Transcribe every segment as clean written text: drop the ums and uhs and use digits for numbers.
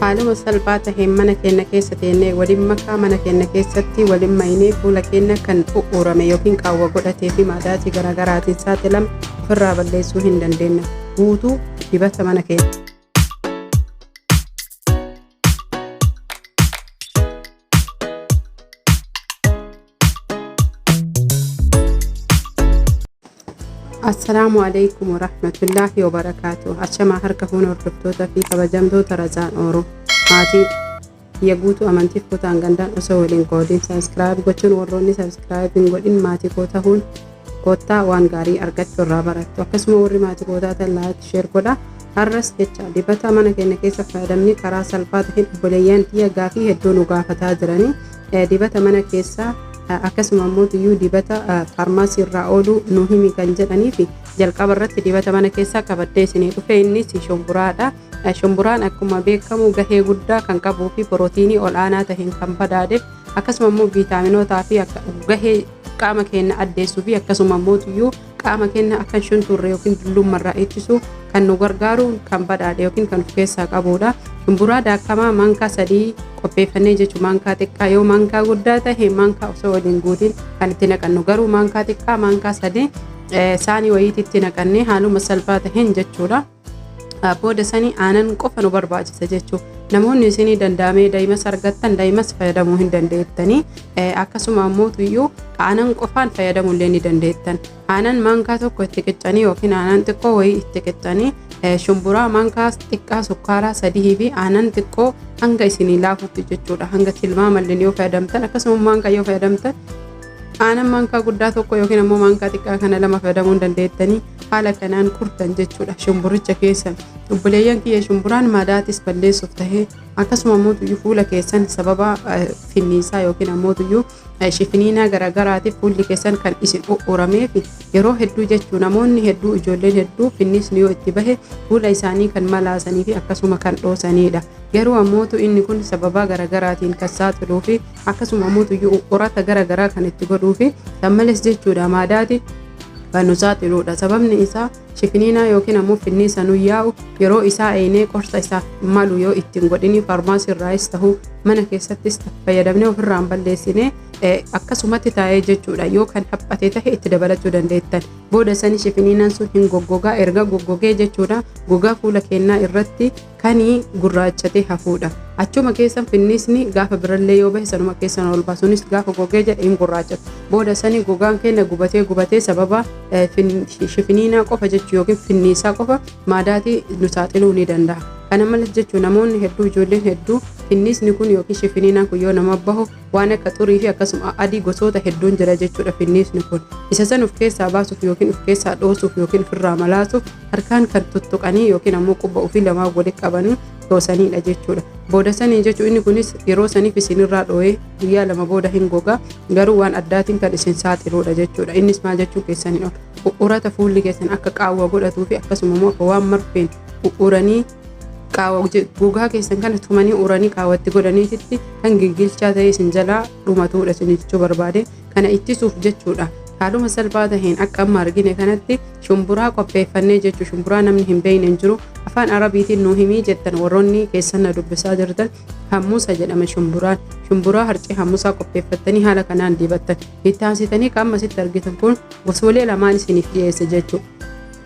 haaluma salphaa taheen mana keenya keessa teennee waliin makaa mana keenya keessatti waliin maynee fuula keenya kan u'uurame yookiin qaawwa godhatee fi maadaatii garaagaraatiin saaxilame ofirraa balleessuu hin dandeenya. Guutuu dibata mana keenya. السلام عليكم ورحمة الله وبركاته. أشما هركفون وردفتوتا في كبجمدوتا رزان أورو ماتي يقوتو أمانتي فوتان غندان أسوالين قودين سبسكرايب قوتون وروني سبسكرايب قودين ماتي قوتا هون قوتا وان غاري أرغت في الرابرات وكسمو وري ماتي قوتا تلاات شير قودا هرس جتشا دبتا مانا كينا كيسا فادمني كرا سلفات هين بوليان تيا غافي هدونو غافتا جراني دبتا مانا كيسا akkasuma immoo dibata farmaasii irraa oolu nu himi kan jedhanii fi jalqaba irratti dibata mana keessaa qabadee isinii dhufe innis shumburaadha. Shumburaan akkuma beekamu gahee guddaa kan qabuu fi pirootiinii ol'aanaa taheen kan badhaadheef akkasuma immoo viitaaminootaa fi gahee qaama keenya addeessuu fi akkasuma immoo qaama keenya akka shunturre yookiin dullummarraa ittisuu kan nu gargaaru kan badhaadhe yookiin kan of keessaa qabudha. Shumburaa daakamaa mankaa 3 qopheeffannee jechuun mankaa xiqqaa yoo mankaa guddaa tahe mankaa osoo waliin guutiin kan itti naqannu garuu mankaa xiqqaa mankaa 3 saanii wayiitti itti naqannee haaluma salphaa taheen jechuudha. Booda sanii aanan qofa nu barbaachisa jechuudha. Namoonni isinii danda'amee daa'imas argattan daa'imas fayyadamuu hin dandeettanii akkasuma immoo aanan qofaan fayyadamuu illee ni dandeettan. Aanan mankaa tokko itti qiccanii yookiin aanan xiqqoo wayii itti qiccanii shumburaa mankaa xiqqaa sukkaaraa 3 fi aanan xiqqoo hanga isinii laafutti jechuudha. Hanga tilmaamallee yoo fayyadamtan akkasuma mankaa yoo fayyadamtan aanan mankaa guddaa tokko yookiin ammoo mankaa xiqqaa kana lama fayyadamuu dandeettanii haala kanaan kurtan jechuudha shumburicha keessan. Obboleeyyan kiyya shumburaan maadaatis balleessuuf tahee akkasuma immoo fuula keessan sababa finniisaa yookiin ammoo shifiniinaa garagaraatiif fuulli keessan kan isin u'uuramee fi yeroo hedduu jechuu namoonni hedduu ijoolleen hedduu finniisni yoo itti bahe fuula isaanii kan malaasanii fi akkasuma kan dhoosanidha. Garuu ammoo inni kun sababa garagaraatiin kan saaxiluu fi akkasuma ammoo u'uurata garagaraa kan itti godhuu fi sammales jechuudha maadaati kan nu saaxiludha. Sababni isaa shifiniinaa yookiin ammoo finniisa nu yaa'u yeroo isaa eenee qorsa isaaf malu yoo ittiin godhini farmaasii irraas ta'uu mana keessattis fayyadamnee ofirraan balleessinee akkasumatti taa'ee jechuudha. Yoo kan haphate tahe itti dabalachuu dandeettan. Booda sanii shifiniinaan sun hin goggogaa erga goggogee jechuudha gogaa fuula keenyaa irratti kanii gurraachatee hafuudha. Achuma keessan finniisni gaafa birallee yoo bahe sanuma keessan ol baasuunis gaafa gogee jedhe hin gurraachatu. Booda sanii gogaan keenya gubatee sababa shifiniinaa qofa jechuu yookiin finniisaa qofa maadaatii nu saaxiluu ni danda'a. Kana malas jechuun namoonni hedduu ijoolleen hedduu finniisni kun yookiin shifiniinaan kun yoo nama bahu waan akka xurii fi akkasuma adii gosoota hedduun jira jechuudha finniisni kun. Isa san of keessaa baasuuf yookiin of keessaa dhoosuuf yookiin ofirraa malaasuuf harkaan kan tuttuqanii yookiin ammoo qubba ofii lamaa walitti qabanii dhoosaniidha jechuudha. Booda sanii jechuun inni kunis yeroo saniif isinirraa dhoo'ee guyyaa 2 booda hin gogaa garuu waan addaatiin kan isin saaxiluudha jechuudha. Innis maal jechuu keessanii u'uurata fuulli keessan akka qaawwa godhatuu fi akkasuma immoo akka waan marfeen u'uuranii qaawwa gogaa keessan kana tumanii uranii qaawwatti godhaniititti kan gilgilchaa ta'e isin jalaa dhumatuudha isin jechuu barbaade kana ittisuuf jechuudha. Haaluma salphaa taheen akka amma argine kanatti shumburaa qopheeffannee jechuu shumburaa namni hin beekne hin jiru afaan arabiitiin nu himii jettan warroonni keessan na dubbisaa jirtan hammuusa jedhama shumburaan. Shumburaa harcee hammuusaa qopheeffattanii haala kanaan dibattan itti aansitanii kan ammasitti argitan kun gosoolee lamaan isiniif dhiyeesse jechuudha.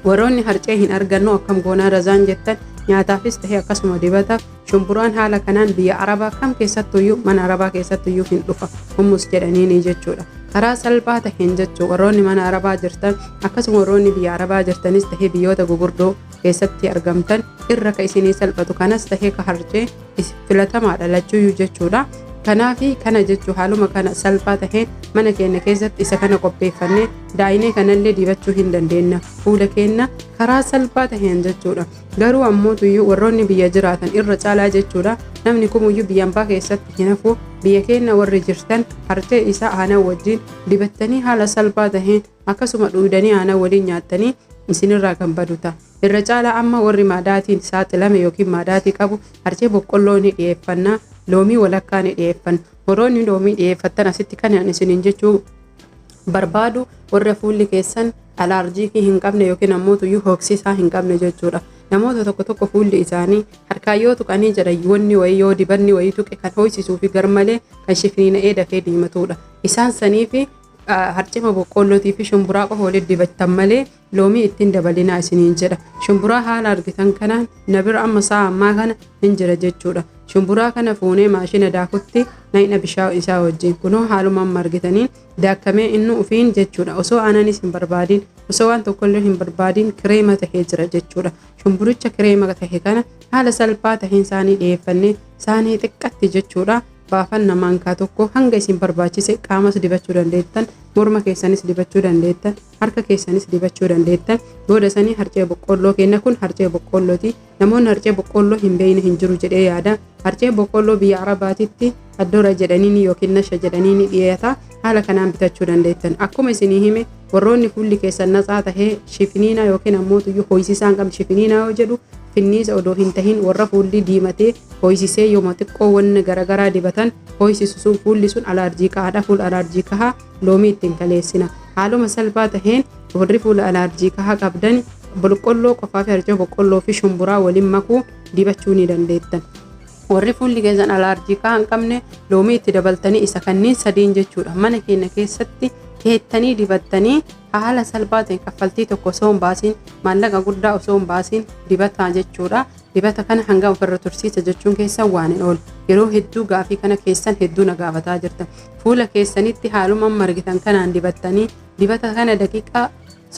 Warroonni harcee hin argannu akkam goonaa razaan jettan nyaataafis tahee akkasuma dibataaf shumburaan haala kanaan biyya arabaa kam keessattuyyuu mana arabaa keessattuyyuu hin dhufa hummus jedhaniini jechuudha. Karaa salphaa taheen jechuu warroonni mana arabaa jirtan akkasuma warroonni biyya arabaa jirtanis tahee biyyoota gugurdoo keessatti argamtan irra ka isinii salphatu kanas tahee ka harcee filatamaadha lachuuyyuu jechuudha. Kanaafi kana jechuu haaluma kana salphaa taheen mana keenya keessatti isa kana qopheeffannee daa'inee kanallee dibachuu hin dandeenya fuula keenya karaa salphaa taheen jechuudha. Garuu ammoo warroonni biyya jiraatan irra caalaa jechuudha namni kumuyyuu biyya ambaa keessatti hin hafu biyya keenya warri jirtan harcee isaa aanan wajjin dibattanii haala salphaa taheen akkasuma dhuudanii aanan waliin nyaattanii isinirraa kan baduta. Irra caalaa amma warri maadaatiin saaxilame yookiin maadaatii qabu harcee boqqolloo ni dhiyeeffannaa loomii walakkaa ni dhiyeeffanna. Warroonni loomii dhiyeeffattan asitti kan isiniin jechuu barbaadu warra fuulli keessan alaarjiikii hin qabne yookiin ammoo tuyyuu hoksisaa hin qabne jechuudha. namoota tokko fuulli isaanii harkaan yoo tuqanii jedhan wanni wayii yoo dibanni wayii tuqe kan ho'isisuu fi garmalee kan shifiniina'ee dafee diimatudha. Isaan sanii fi harcima boqqollootii fi shumburaa qofa walitti dibattan malee loomii ittiin dabalinaa isiniin jedha. Shumburaa haala argitan kanaan na bira amma sa'a ammaa kana hin jira jechuudha. Shumburaa kana fuunee maashina daakutti naqna bishaan isaa wajjin kunoo haalumaan margitaniin daakkamee inni ufiin jechuudha. Osoo aananis hin barbaadin osoo waan tokkollee hin barbaadin kireema tahee jira jechuudha. Shumburicha kireema tahe kana haala salphaa taheen isaanii dhiyeeffannee isaanii xiqqatti jechuudha. Baafanna maankaa tokko hanga isin barbaachise qaamas dibachuu dandeettan, morma keessanis dibachuu dandeettan, harka keessanis dibachuu dandeettan. Booda sanii harcee boqqolloo kenna kun harcee boqqollooti. Namoonni harcee boqqolloo hin beekne hin jiru jedhee yaada. Harcee boqqolloo biyya Arabaatitti addoora jedhaniini yookiin nasha jedhaniini dhiyeeta. Haala kanaan bitachuu dandeettan. Akkuma isinii hime warroonni fuulli keessan natsaa tahee shifiniina yookiin ammoo tuyyuu ho'isisaan qabdi shifiniina yoo jedhu finniisa odoo hin tahin warra fuulli diimatee ho'isisee yooma xiqqoo wanni garagaraa dibatan ho'isisu sun fuulli sun alaarjii kahaadha. Fuula alaarjii kahaa loomii ittiin kaleessina. Haaluma salphaa taheen warri fuula alaarjii kahaa qabdan boqqolloo qofaa fi harcee boqqolloo fi shumburaa waliin makuu dibachuu ni dandeettan. Warri fuulli keessan alaarjii kahaa hin qabne loomii itti dabaltanii isa kanneen sadiin jechuudha. Mana keenya keessatti keettanii dibattanii haala salphaa ta'een kaffaltii tokko osoo hin baasiin maallaqa guddaa osoo hin baasiin dibataa jechuudha. Dibata kana hanga ofirra tursiisa jechuun keessan waan hin oolu. Yeroo hedduu gaafii kana keessan hedduu na gaafataa jirtan. Fuula keessanitti haalumaan margitan kanaan dibattanii dibata kana daqiiqaa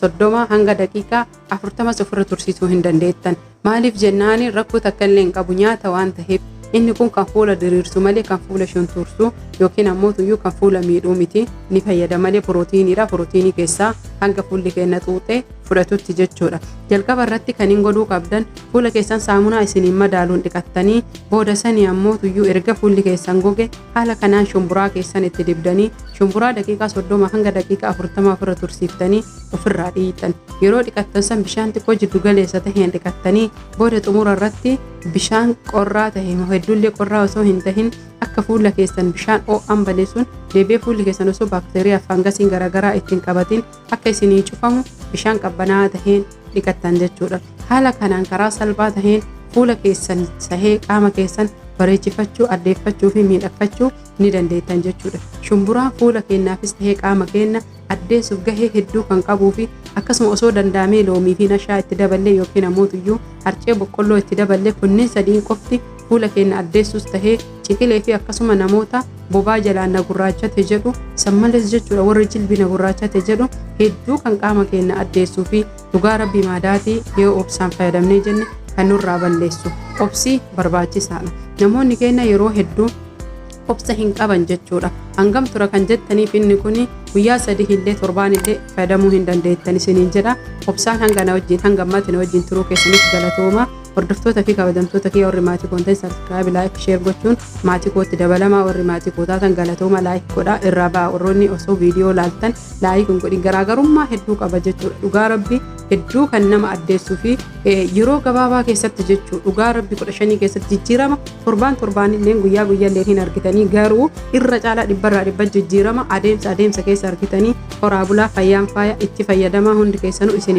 30 hanga daqiiqaa 40 ofirra tursiisuu hin dandeettan. Maaliif jennaani rakkoo takka illee hin qabu nyaata waan ta'eef. Inni kun kan fuula diriirsu malee kan fuula shuntursu yookiin ammoo tuyyuu kan fuula miidhuu miti. Ni fayyada malee pirootiiniidha. Pirootiinii keessaa hanga fuulli keenya xuuxee fudhatutti jechuudha. Jalqaba irratti kan hin godhuu qabdan fuula keessan saamunaa isiniin madaaluun dhiqattanii booda sanii ammoo tuyyuu erga fuulli keessan goge haala kanaan shumburaa keessan itti dibdanii shumburaa daqiiqaa 30 hanga daqiiqaa 40 ofirra tursiiftanii ofirraa dhiitan. Yeroo dhiqattan san bishaan xiqqoo jiddu galeessa taheen dhiqattanii booda xumura irratti bishaan qorraa tahee hedduullee qorraa osoo hin tahin akka fuula keessan bishaan oo'an baleessuun deebi'ee fuulli keessan osoo baakteeriyaa fi fangasiin garaagaraa ittiin qabatin akka isinii cufamu bishaan qabbanaa taheen dhiqattan jechuudha. Haala kanaan karaa salphaa taheen fuula keessan sahee qaama keessan bareechifachuu, addeeffachuu fi miidhagfachuu ni dandeettan jechuudha. Shumburaan fuula keenyaafis tahee qaama keenya addeessuuf gahee hedduu kan qabuu fi akkasuma osoo danda'amee loomii fi nashaa itti daballee yookiin ammoo tuyyuu harcee boqqolloo itti daballee kunneen sadiin qofti fuula keenya addeessuus tahee ciqilee fi akkasuma namoota bobaa jalaan na gurraachate jedhu sammales jechuudha. Warri jilbi na gurraachate jedhu hedduu kan qaama keenya addeessuu fi dhugaa rabbii maadaatii yoo obsaan fayyadamnee jenne kan nurraa balleessu. Obsii barbaachisaadha. Namoonni keenya yeroo hedduu obsa hin qaban jechuudha. Hangam tura kan jettaniif inni kun guyyaa 3 illee torbaan illee fayyadamuu hin dandeettan isiniin jedha. Obsaan hanga na wajjin hanga ammaatti na wajjin turuu keessaniif galatooma. Hordoftoota fi kabajamtoota kee warri maatii koonteen subscribe like share gochuun maatii kootti dabalamaa. Warri maatii kootaatan galatooma like godhaa irraa ba'a. Warroonni osoo viidiyoo laaltan like hin godhin garaagarummaa hedduu qaba jechuudha. Dhugaa rabbii hedduu kan nama addeessuu fi yeroo gabaabaa keessatti jechuudha. Dhugaa rabbii 15 keessatti jijjiirama torbaan illee guyyaa illee hin argitanii garuu irra caalaa 100% jijjiirama adeemsa keessa argitanii horaa bulaa fayyaan faaya itti fayyadamaa hundi keessanuu isiniin